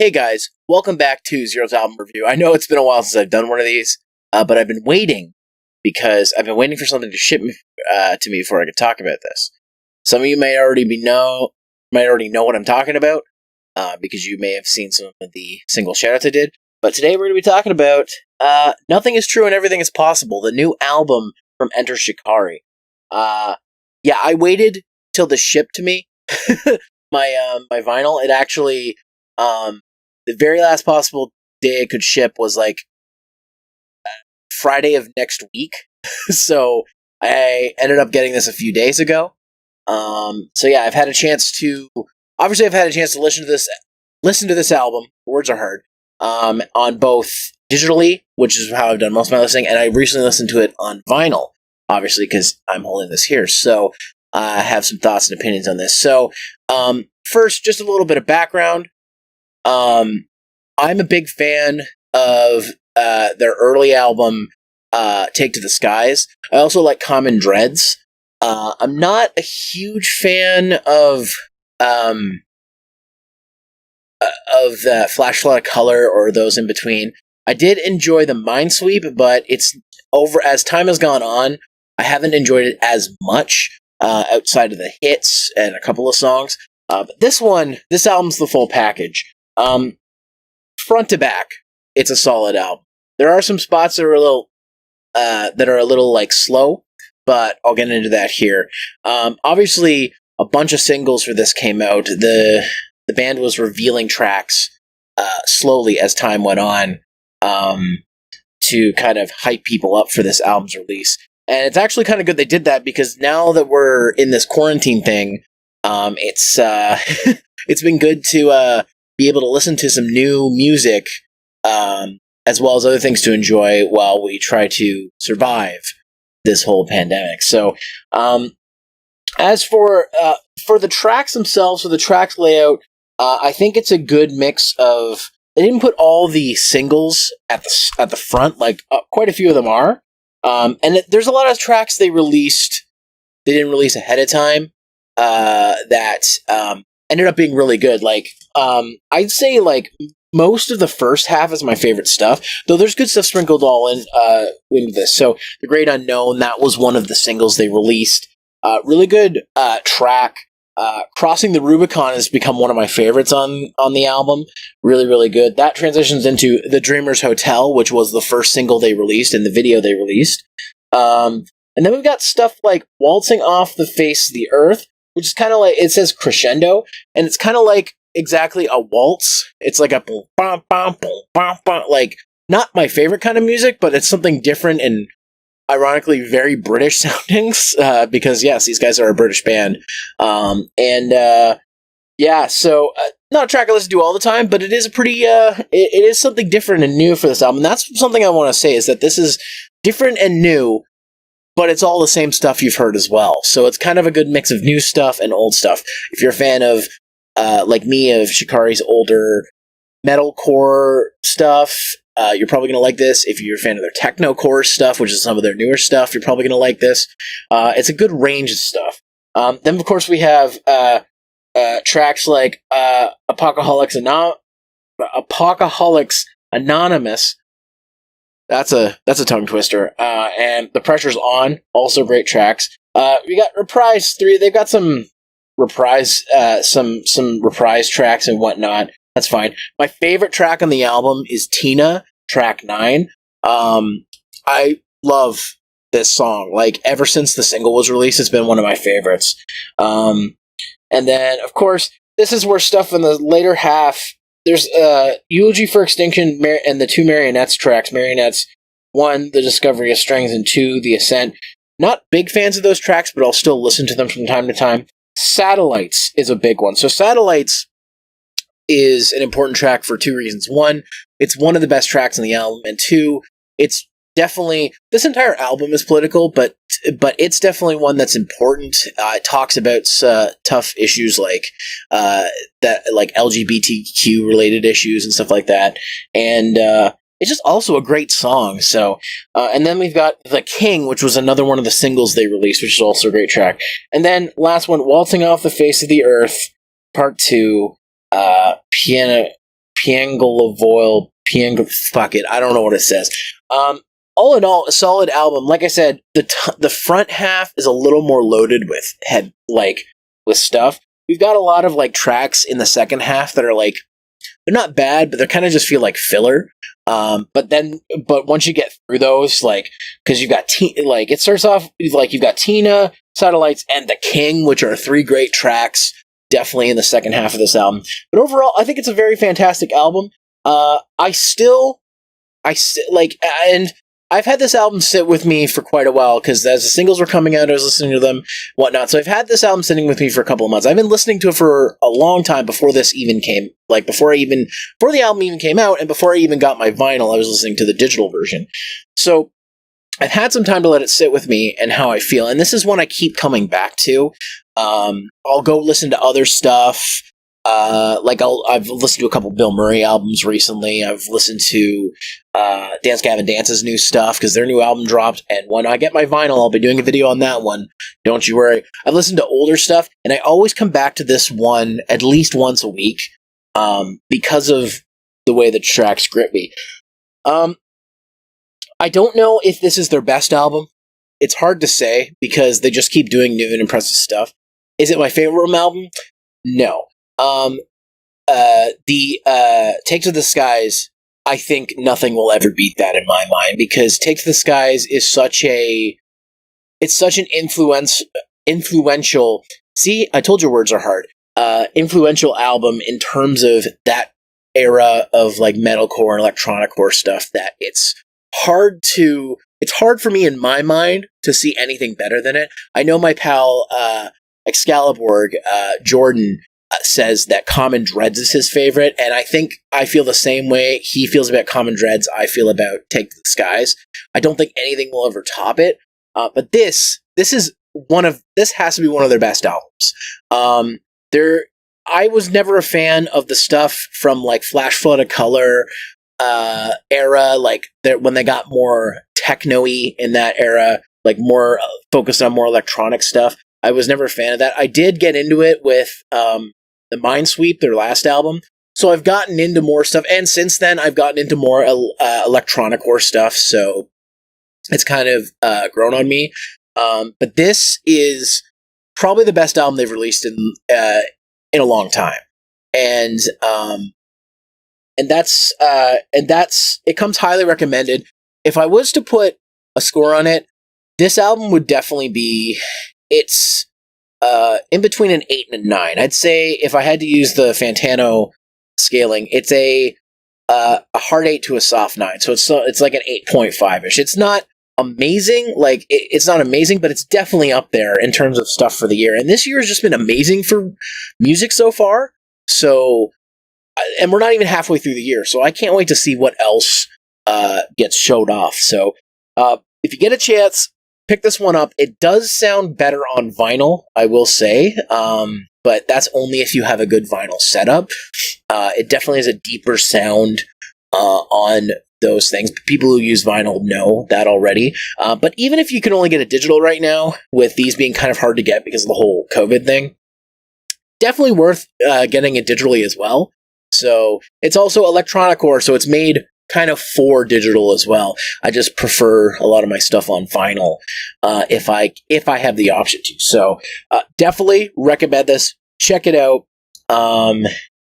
Hey guys, welcome back to Zero's album review. I know it's been a while since I've done one of these, but I've been waiting because I've been waiting for something to ship to me before I could talk about this. Some of you may already know what I'm talking about because you may have seen some of the single shoutouts I did. But today we're going to be talking about Nothing Is True and Everything Is Possible, the new album from Enter Shikari. I waited till this shipped to me. my vinyl. It actually the very last possible day it could ship was like Friday of next week. So I ended up getting this a few days ago. I've had a chance to listen to this album. Words are hard. On both digitally, which is how I've done most of my listening, and I recently listened to it on vinyl, obviously because I'm holding this here. So I have some thoughts and opinions on this. So first, just a little bit of background. I'm a big fan of their early album, Take to the Skies. I also like Common Dreads. I'm not a huge fan of the Flash Flood of Color or those in between. I did enjoy the Minesweep, but it's over as time has gone on. I haven't enjoyed it as much outside of the hits and a couple of songs. But this album's the full package. Front to back, it's a solid album. There are some spots that are a little like slow, but I'll get into that here. Obviously, a bunch of singles for this came out. The band was revealing tracks slowly as time went on to kind of hype people up for this album's release. And it's actually kind of good they did that because now that we're in this quarantine thing, it's it's been good to be able to listen to some new music as well as other things to enjoy while we try to survive this whole pandemic. So as for the tracks themselves, for the tracks layout, I think it's a good mix of. They didn't put all the singles at the front, like quite a few of them are, there's a lot of tracks they didn't release ahead of time that ended up being really good. Like I'd say like most of the first half is my favorite stuff, though there's good stuff sprinkled all into this. So The Great Unknown, that was one of the singles they released. Really good track. Crossing the Rubicon has become one of my favorites on the album. Really, really good. That transitions into The Dreamer's Hotel, which was the first single they released and the video they released. And then we've got stuff like Waltzing Off the Face of the Earth, which is kind of like, it says crescendo, and it's kind of like exactly a waltz. It's like a boom, bum, bum, boom, bum, bum, like not my favorite kind of music, but it's something different and ironically very British soundings, because yes, these guys are a British band. So not a track I listen to all the time, but it is a pretty, it is something different and new for this album. And that's something I want to say, is that this is different and new, but it's all the same stuff you've heard as well. So it's kind of a good mix of new stuff and old stuff. If you're a fan of, like me, of Shikari's older metalcore stuff, you're probably going to like this. If you're a fan of their technocore stuff, which is some of their newer stuff, you're probably going to like this. It's a good range of stuff. Then, of course, we have tracks like Apocalypse Anonymous. That's a tongue twister. And The Pressure's On, also great tracks. We got Reprise 3. They've got some reprise tracks and whatnot. That's fine. My favorite track on the album is T.I.N.A, track 9. I love this song. Like, ever since the single was released, it's been one of my favorites. And then, of course, this is where stuff in the later half, there's Eulogy for Extinction and the two Marionettes tracks. Marionettes, 1, The Discovery of Strings, and 2, The Ascent. Not big fans of those tracks, but I'll still listen to them from time to time. Satellites is a big one. So Satellites is an important track for 2 reasons. 1, it's one of the best tracks on the album, and 2, it's definitely, this entire album is political, but it's definitely one that's important. It talks about tough issues like like LGBTQ related issues and stuff like that, and it's just also a great song. So, and then we've got The King, which was another one of the singles they released, which is also a great track. And then last one, Waltzing Off the Face of the Earth, Part 2. fuck it, I don't know what it says. All in all, a solid album. Like I said, the front half is a little more loaded with with stuff. We've got a lot of like tracks in the second half that are like, they're not bad, but they kind of just feel like filler. But once you get through those, like, because you've got it starts off like you've got T.I.N.A, Satellites, and The King, which are 3 great tracks, definitely in the second half of this album. But overall, I think it's a very fantastic album. And I've had this album sit with me for quite a while, because as the singles were coming out, I was listening to them, whatnot. So I've had this album sitting with me for a couple of months. I've been listening to it for a long time before this even came, before the album even came out, and before I even got my vinyl, I was listening to the digital version. So I've had some time to let it sit with me and how I feel, and this is one I keep coming back to. I'll go listen to other stuff. I've listened to a couple Bill Murray albums recently. I've listened to Dance Gavin Dance's new stuff, because their new album dropped, and when I get my vinyl, I'll be doing a video on that one. Don't you worry. I've listened to older stuff, and I always come back to this one at least once a week, because of the way the tracks grip me. I don't know if this is their best album. It's hard to say, because they just keep doing new and impressive stuff. Is it my favorite album? No. Take to the Skies, I think nothing will ever beat that in my mind, because Take to the Skies is such an influential, see, I told you words are hard, influential album in terms of that era of like metalcore and electronic core stuff, that it's hard for me in my mind to see anything better than it. I know my pal, Excalibur, Jordan, says that Common Dreads is his favorite, and I think I feel the same way he feels about Common Dreads I feel about Take to the Skies. I don't think anything will ever top it, but this has to be one of their best albums. I was never a fan of the stuff from like Flash Flood of Color era, like when they got more techno-y in that era, like more focused on more electronic stuff. I was never a fan of that. I did get into it with the Minesweep, their last album. So I've gotten into more stuff, and since then I've gotten into more electronic core stuff, so it's kind of grown on me. But this is probably the best album they've released in a long time. And that's it comes highly recommended. If I was to put a score on it, this album would definitely be, it's in between an 8 and a 9. I'd say if I had to use the Fantano scaling, it's a hard 8 to a soft 9. So it's like an 8.5-ish. It's not amazing, it's not amazing, but it's definitely up there in terms of stuff for the year. And this year has just been amazing for music so far. So, and we're not even halfway through the year, so I can't wait to see what else gets showed off. So, if you get a chance, pick this one up. It does sound better on vinyl, I will say, but that's only if you have a good vinyl setup. It definitely has a deeper sound on those things. People who use vinyl know that already. But even if you can only get it digital right now, with these being kind of hard to get because of the whole COVID thing, definitely worth getting it digitally as well. So it's also electronic core, so it's made kind of for digital as well. I just prefer a lot of my stuff on vinyl if I have the option to. So definitely recommend this. Check it out.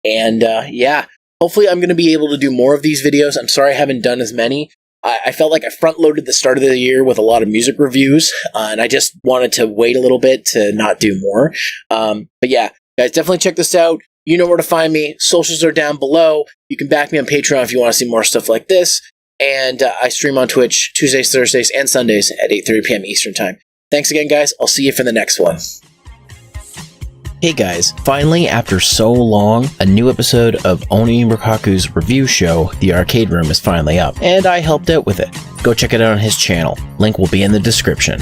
Yeah, hopefully I'm going to be able to do more of these videos. I'm sorry I haven't done as many. I felt like I front-loaded the start of the year with a lot of music reviews, and I just wanted to wait a little bit to not do more. But yeah, guys, definitely check this out. You know where to find me. Socials are down below. You can back me on Patreon if you want to see more stuff like this. And I stream on Twitch Tuesdays, Thursdays, and Sundays at 8:30 p.m. Eastern Time. Thanks again, guys. I'll see you for the next one. Hey guys, finally, after so long, a new episode of Oni Rikaku's review show, The Arcade Room, is finally up, and I helped out with it. Go check it out on his channel. Link will be in the description.